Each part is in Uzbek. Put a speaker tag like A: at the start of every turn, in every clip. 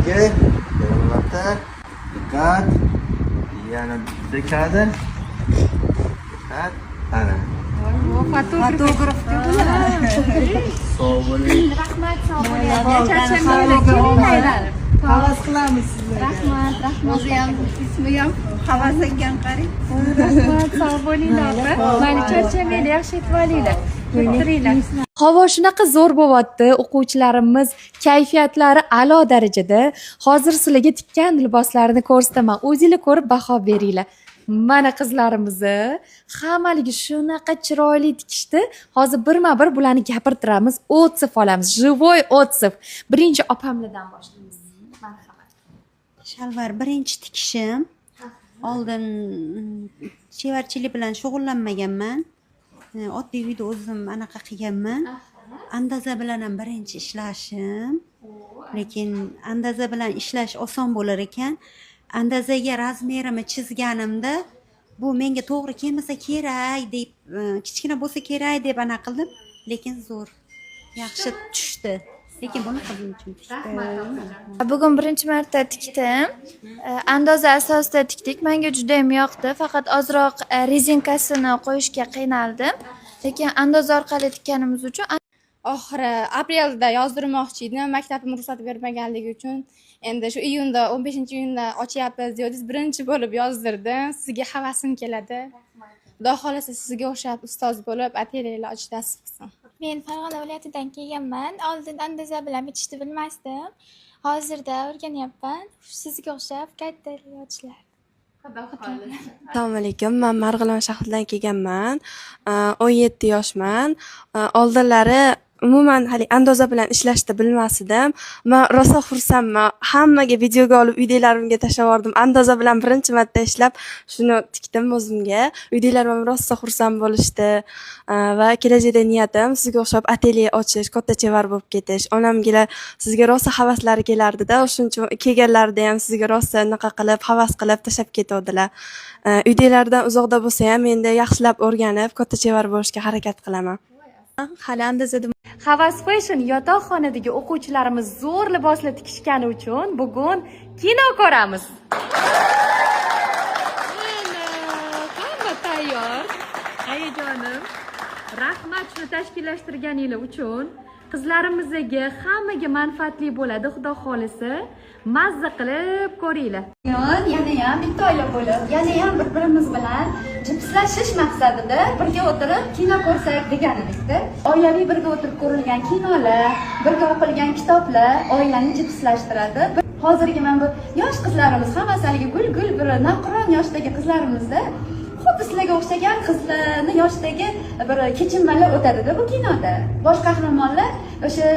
A: O'rniga. Yana marta. Diqqat. Yana bitta kadr. Diqqat. Ana.
B: Fotograf
A: Sog' bo'ling.
C: Rahmat, sog' bo'ling.
B: havas qilamiz sizlarga.
C: Rahmat.
B: O'zi ham ismi ham havas ekan qarang.
C: Rahmat, sog' bo'linglar. Mana charchamanglar, yaxshi etib olinglar. O'tiringlar. Havo shunaqa zo'r bo'lyapti. O'quvchilarimiz kayfiyatlari a'lo darajada. Hozir sizlarga tikkan liboslarini ko'rsataman. O'zinglar ko'rib baho beringlar. Mana qizlarimizni hammaligi shunaqa chiroyli tikishdi. Hozir birma-bir bularni gapirtiramiz, otsev olamiz. Живой otsev. Birinchi opamlardan boshlaymiz. Marhamat.
D: Shalvar birinchi tikishim. Oldin chevarchilik bilan shug'ullanmaganman. Oddiy uyda o'zim anaqa qilganman. Andaza bilan ham birinchi ishlashim. Lekin andaza bilan ishlash oson bo'lar ekan. Andazaga razmerimni chizganimda bu menga to'g'ri kelmasa kerak deb, kichkina bo'lsa kerak deb ana qildim, lekin zo'r, yaxshi tushdi. Lekin buni qizim uchun tushdi.
E: Bugun birinchi marta tikdim. Andoza asosida tikdik. Menga juda ham yoqdi. Faqat ozroq rezinkasini qo'yishga qiynaldim. Lekin andoza orqali tikkanimiz uchun
F: oxiri aprelda yozdirmoqchi edim, maktabim ruxsat bermaganligi uchun. Endi shu iyunda 15-iyunda ochyapmiz deyapsiz, birinchi bo'lib yozdirdim. Sizga havasim keladi. Xudo xolasa sizga o'xshab ustoz bo'lib atelyelar ochish nasib qilsin.
E: men Farg'ona viloyatidan kelganman. Oldin andoza bilan bitishni bilmasdim. Hozirda o'rganyapman. Sizga o'xshab katta yo'lchilar.
G: Assalomu alaykum. Men Marg'ilon shahridan kelganman. 17 yoshman. Oldinlari umuman hali andoza bilan ishlashni bilmasdim. Men rosa xursandman. Hammaga videoga olib uydagilarimga tashlab yubordim. Andoza bilan birinchi marta ishlab shuni tikdim o'zimga. Uydagilarim ham rosa xursand bo'lishdi va kelajakda niyatim sizga o'xshab atelye ochish, katta chevar bo'lib ketish. Onamgilar sizga rosa havaslari kelardi-da, o'shuning uchun kelganlarida ham sizga rosa naqa qilib, havas qilib tashlab ketadilar. Uydagilardan uzoqda bo'lsa ham endi yaxshilab o'rganib, katta chevar bo'lishga harakat qilaman. Hali andazada
C: Havas Fashion yotoqxonadagi o'quvchilarimiz zo'r liboslar tikishgani uchun bugun kino ko'ramiz. Hamma tayyor. Ayajonim, rahmat shuni tashkillashtirganingiz uchun. Qizlarimizga hammaga manfaatli bo'ladi, xudo xolisa. Mazza qilib ko'ringlar.
H: Yana ham bitta oila bo'lib, yana ham bir-birimiz bilan jipslashish maqsadida birga o'tirib kino ko'rsak deganimizda, oilaviy birga o'tirib ko'rilgan kinolar, birga o'qilgan kitoblar oilani jipslashtiradi. Hozirgi mana bu yosh qizlarimiz hammasi haligi gul-gul bir navqiron yoshdagi qizlarimizda xuddi sizlarga o'xshagan qizlarni yoshdagi bir kechinmalar o'tadi-da bu kinoda. Bosh qahramonlar o'sha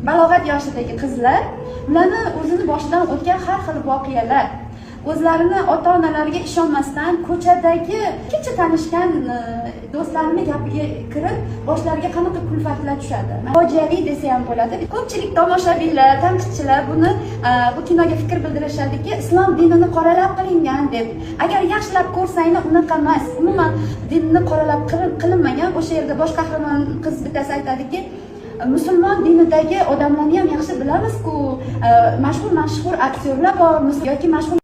H: balog'at yoshidagi qizlar, ularni o'zini boshidan o'tgan har xil voqealar, o'zlarini ota-onalariga ishonmasdan ko'chadagi kecha tanishgan do'stlarini gapiga kirib, boshlariga qanaqa kulfatlar tushadi. Fojiaviy desa ham bo'ladi. Ko'pchilik tomoshabinlar, tanqidchilar buni bu kinoga fikr bildirishadiki, islom dinini qoralab qilingan deb. Agar yaxshilab ko'rsanglar unaqa emas. Umuman dinni qoralab qilinmagan. O'sha yerda bosh qahramon qiz bittasi aytadiki, musulmon dinidagi odamlarni ham yaxshi bilamiz-ku, mashhur aktyorlar bor yoki mashhur